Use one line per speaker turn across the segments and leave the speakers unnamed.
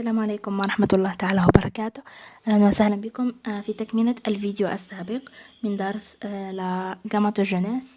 السلام عليكم ورحمة الله تعالى وبركاته. أهلا وسهلا بكم في تكملة الفيديو السابق من درس لا جاماتوجينيس.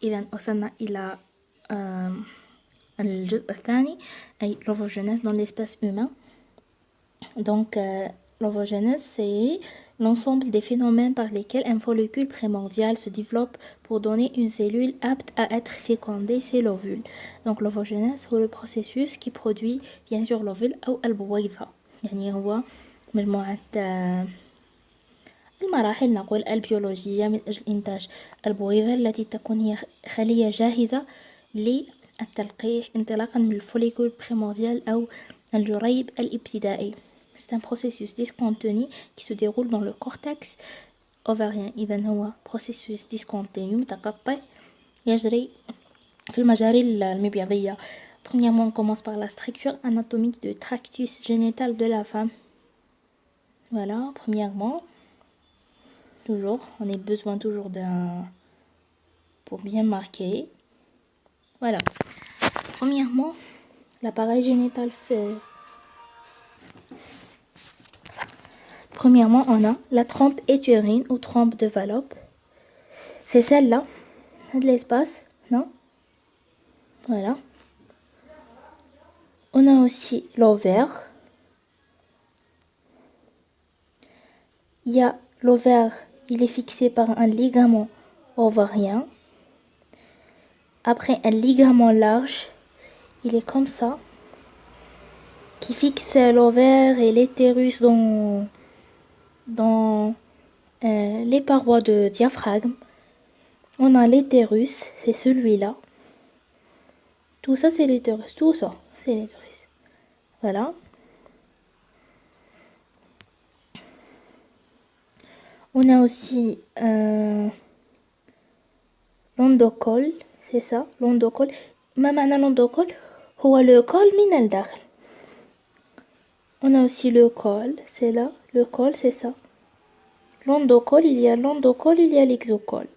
إذا وصلنا إلى الجزء الثاني أي l'ovogenèse dans l'espace humain. Donc l'ovogenèse c'est l'ensemble des phénomènes par lesquels un follicule primordial se développe pour donner une cellule apte à être fécondée, c'est l'ovule. Donc l'ovogenèse هو le processus qui produit bien sûr l'ovule أو البويضة. يعني هو مجموعة المراحل نقول البيولوجية من أجل إنتاج البويضة التي تكون هي خلية جاهزة للتلقيح انطلاقا من الفوليكول primordial أو الجريب الابتدائي. C'est un processus discontinu qui se déroule dans le cortex ovarien. إذا هو processus discontinu متقطع يجري في المجاري المبيضية. Premièrement, on commence par la structure anatomique du tractus génital de la femme. Voilà, premièrement, toujours, on a besoin toujours d'un pour bien marquer. Voilà. Premièrement, l'appareil génital fait. Premièrement, on a la trompe utérine ou trompe de Fallope. C'est celle-là, de l'espace, non? Voilà. On a aussi l'ovaire. Il y a l'ovaire, il est fixé par un ligament ovarien. Après un ligament large, il est comme ça, qui fixe l'ovaire et l'utérus dans les parois de diaphragme. On a l'utérus, c'est celui-là. Tout ça, c'est l'utérus. Tout ça, c'est l'utérus. Voilà. On a aussi l'endocole, c'est ça, l'endocole. ما معنى l'endocole؟ هو le col من الداخل. On a aussi le col, c'est là, le col, c'est ça. L'endocole, il y a l'endocole, il y a l'exocole.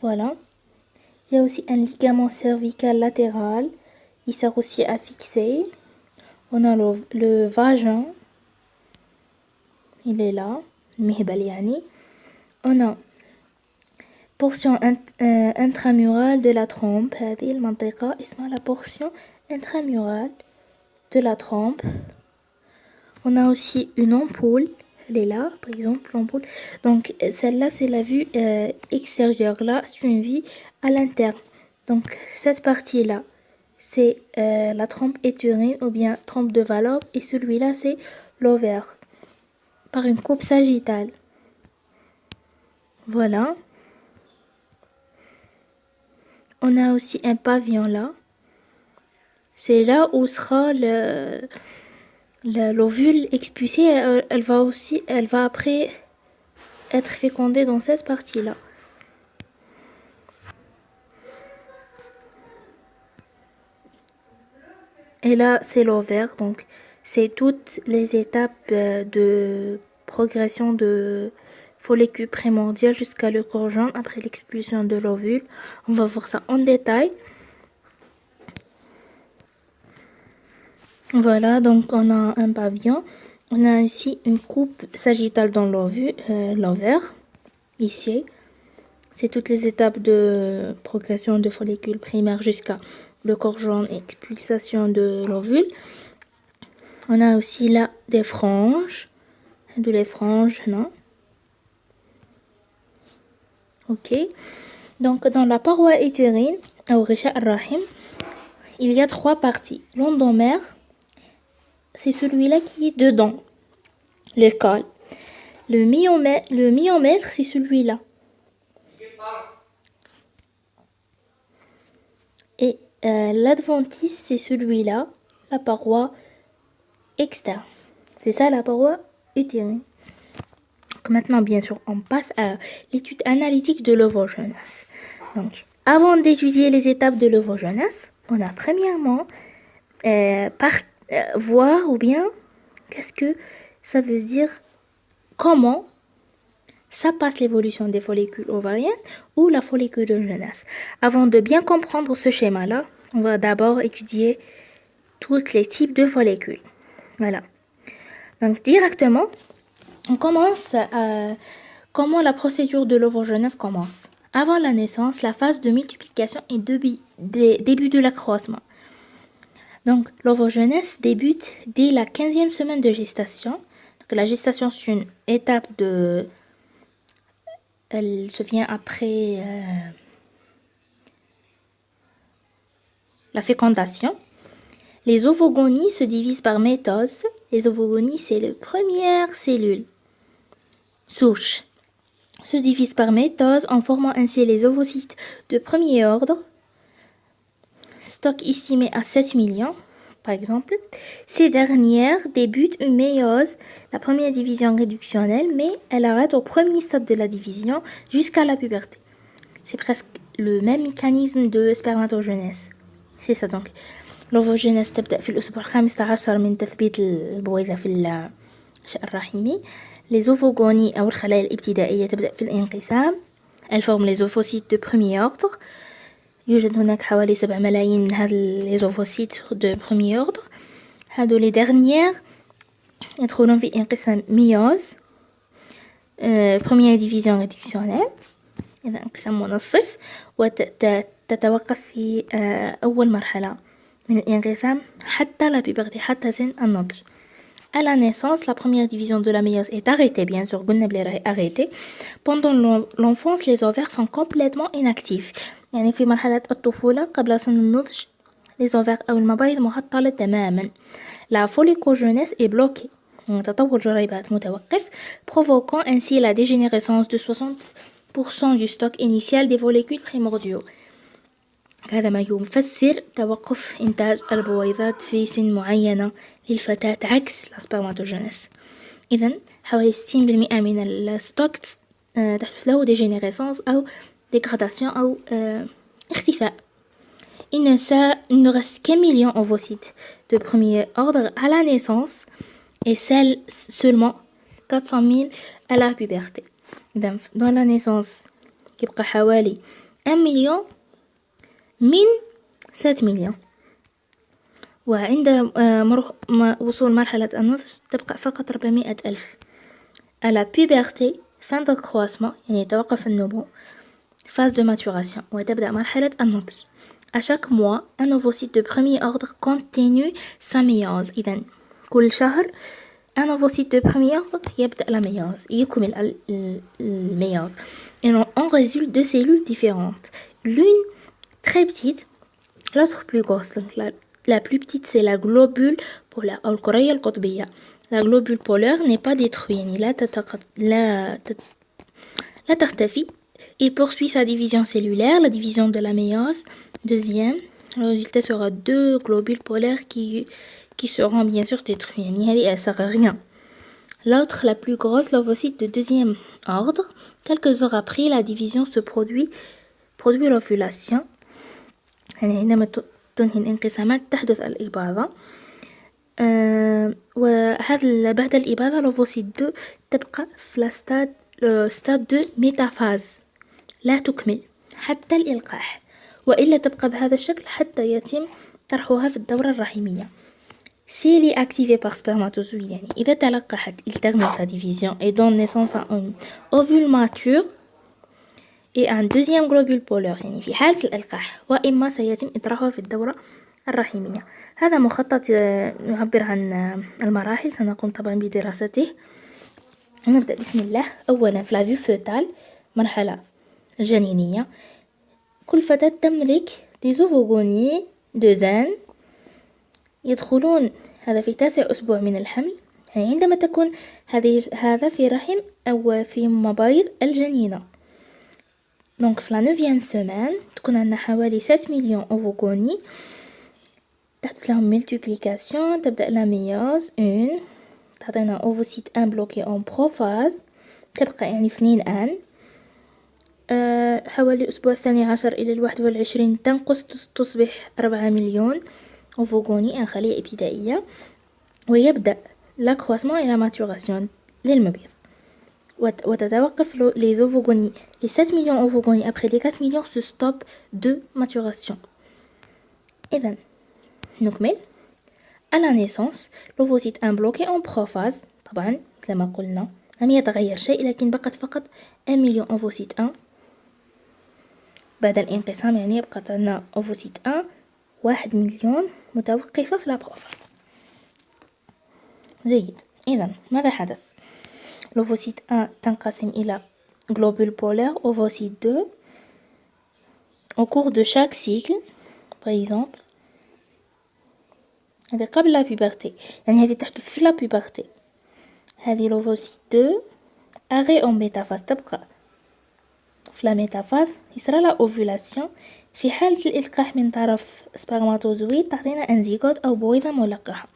Voilà. Il y a aussi un ligament cervical latéral. Il sert aussi à fixer. On a le vagin. Il est là. المهبل يعني. On a portion intramurale de la trompe. هذه المنطقة اسمها la portion intramurale de la trompe. On a aussi une ampoule. Elle est là, par exemple, l'ampoule. Donc, celle-là, c'est la vue extérieure. Là, c'est une vue à l'interne. Donc, cette partie-là, c'est la trompe utérine ou bien trompe de Fallope. Et celui-là, c'est l'ovaire. Par une coupe sagittale. Voilà. On a aussi un pavillon là. C'est là où sera l'ovule expulsé. Elle va après être fécondée dans cette partie-là. Et là, c'est l'ovaire. Donc, c'est toutes les étapes de progression de follicule primordial jusqu'à le corps jaune après l'expulsion de l'ovule. On va voir ça en détail. Voilà, donc on a un pavillon. On a ici une coupe sagittale dans l'ovaire. Ici, c'est toutes les étapes de progression de follicule primaire jusqu'à le corps jaune et expulsation de l'ovule. On a aussi là des franges. D'où les franges, non? Ok. Donc, dans la paroi utérine, au Ghisha al-Rahim, il y a 3 parties. L'endomère, c'est celui-là qui est dedans, le col. Le myomètre, c'est celui-là. Et l'adventice, c'est celui-là, la paroi externe. C'est ça la paroi utérine. Donc maintenant, bien sûr, on passe à l'étude analytique de l'ovogenèse. Donc, avant d'étudier les étapes de l'ovogenèse, on a premièrement voir ou bien qu'est-ce que ça veut dire, comment ça passe l'évolution des follicules ovariennes ou la follicule de jeunesse. Avant de bien comprendre ce schéma-là, on va d'abord étudier tous les types de follicules. Voilà. Donc directement, on commence comment la procédure de l'ovogenèse commence. Avant la naissance, la phase de multiplication est début de l'accroissement. Donc l'ovogenèse débute dès la 15e semaine de gestation. Donc, la gestation, c'est une étape elle se vient après la fécondation. Les ovogonies se divisent par mitose. Les ovogonies, c'est les premières cellules souches. Se divisent par mitose en formant ainsi les ovocytes de premier ordre. Stock estimé à 7 millions, par exemple. Ces dernières débutent une méiose, la première division réductionnelle, mais elle arrête au premier stade de la division jusqu'à la puberté. C'est presque le même mécanisme de spermatogenèse. C'est ça donc. l'ovoجينيس تبدأ في الأسبوع 15 من تثبيت البويضة في الشأن الرحمي. Les ovogonies أو الخلايا الابتدائية تبدأ في الانقسام. Elles forment les ovocytes de premier ordre. يوجد هناك حوالي 7 ملايين من هذه les ovocytes de premier ordre. هادو les dernières يدخلون في انقسام ميوز première division réductionnelle إذا انقسام منصف وتتوقف في أول مرحلة من الانقسام حتى la puberté حتى سن النضج. À la naissance, la première division de la méiose est arrêtée, bien sûr, قلنا بلي راهي arrêtée. Pendant l'enfance, les ovaires sont complètement inactifs. يعني في مرحلة الطفولة قبل سن النضج les ovaires أو المبايض معطلة تماما. La follicogenèse est bloquée. تطور جريبات متوقف, provoquant ainsi la dégénérescence de 60% du stock initial des follicules primordiaux. هذا ما يفسر توقف إنتاج البويضات في سن معينة للفتاة عكس السبرماتوجينيس. إذن حوالي 60% من الستوك تحدث له dégénérescence أو dégradation أو اختفاء. Il ne reste qu'un million d'ovocytes de premier ordre à la naissance et seulement 400 000 à la puberté. إذن dans la naissance يبقى حوالي 1 million من 7 مليون. وعند وصول مرحلة النضج تبقى فقط 400 ألف. À la puberté, fin de croissement, يعني يتوقف النمو, phase de maturation, وتبدأ مرحلة النضج. À chaque mois, un ovocyte de premier ordre continue sa méiose. إذن كل شهر un ovocyte de premier ordre يبدأ la méiose, يكمل الميوز. Et on résulte deux cellules différentes. L'une très petite, l'autre plus grosse. Donc la plus petite c'est la globule polaire أو الكرية القطبية. La globule polaire n'est pas détruite, لا تختفي. Il poursuit sa division cellulaire, la division de la méiose. Deuxième, le résultat sera deux globules polaires qui seront bien sûr détruits. يعني elle sert à rien. L'autre, la plus grosse, l'ovocyte de deuxième ordre. Quelques heures après, la division se produit l'ovulation. يعني عندما تنهي الانقسامات تحدث الإباضة. وهذا بعد الإباضة l'ovocyte 2 تبقى في stade de métaphase لا تكمل حتى الإلقاح, وإلا تبقى بهذا الشكل حتى يتم طرحها في الدورة الرحمية. Si elle est activée par spermatozoïde, يعني إذا تلقحت, il termine sa division et donne naissance à un ovule mature et un deuxième globule polaire, يعني في حالة الإلقاح, وإما سيتم إطراحها في الدورة الرحمية. هذا مخطط يعبر عن المراحل, سنقوم طبعا بدراسته. نبدأ بسم الله. أولا في la vue fœtale, مرحلة الجنينية. كل فتاة تملك des ovogonies de zen يدخلون هذا في 9 أسبوع من الحمل, يعني عندما تكون هذا في رحم أو في مبايض الجنينة. Donc في la 9e semaine تكون عندنا حوالي 7 مليون ovogonies. تحدث لهم multiplication, تبدأ la méiose 1, تعطينا ovocyte 1 bloqué en prophase, تبقى يعني 2 آن. حوالي الأسبوع 12 إلى 21 تنقص, تصبح 4 مليون ovogonies, خلية ابتدائية, ويبدأ l'accroissement et la maturation للمبيض. وتتوقف les ovogonies, les 7 millions ovogonies après les 4 millions se stoppent de maturation. إذن نكمل. à la naissance l'ovocyte 1 bloqué en prophase طبعا مثل ما قلنا لم يتغير شيء لكن بقت فقط 1 مليون أوفوسيت 1 بعد الانقسام يعني بقت عندنا أوفوسيت 1 1 مليون متوقفة في لابروفاز. جيد. إذا ماذا حدث؟ l'ovocyte 1 تنقسم إلى globule polaire ovocyte 2 au cours de chaque cycle par exemple هذه قبل لا puberté يعني هذه تحدث في لا puberté. هذه l'ovocyte 2 arrêt en métaphase تبقى في لا ميتافاز يصرى لا ovulation في حالة الإلقاح من طرف سبرماتوزويد تعطينا انزيغوت أو بويضة ملقحة.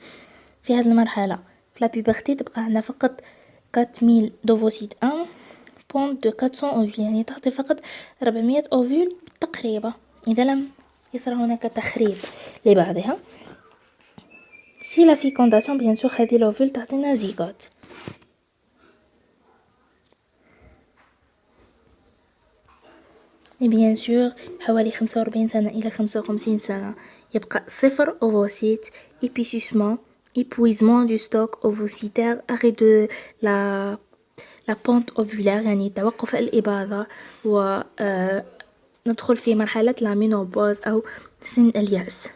في هذه المرحلة في لا puberté تبقى عندنا فقط 4000 d'ovocytes 1 بونت دو 400 أوفيل يعني تعطي فقط 400 أوفيل تقريبا إذا لم يصير هناك تخريب لبعضها. سي لا فيكونداسيون بيان سور هذه الأوفيل تعطينا زيغوت. بيان سور حوالي 45 سنة إلى 55 سنة يبقى 0 أوفوسيت épaississement épuisement du stock ovocytaire arrêt de la pente ovulaire يعني توقف الإباضة و ندخل في مرحلة لا مينوبوز أو سن اليأس.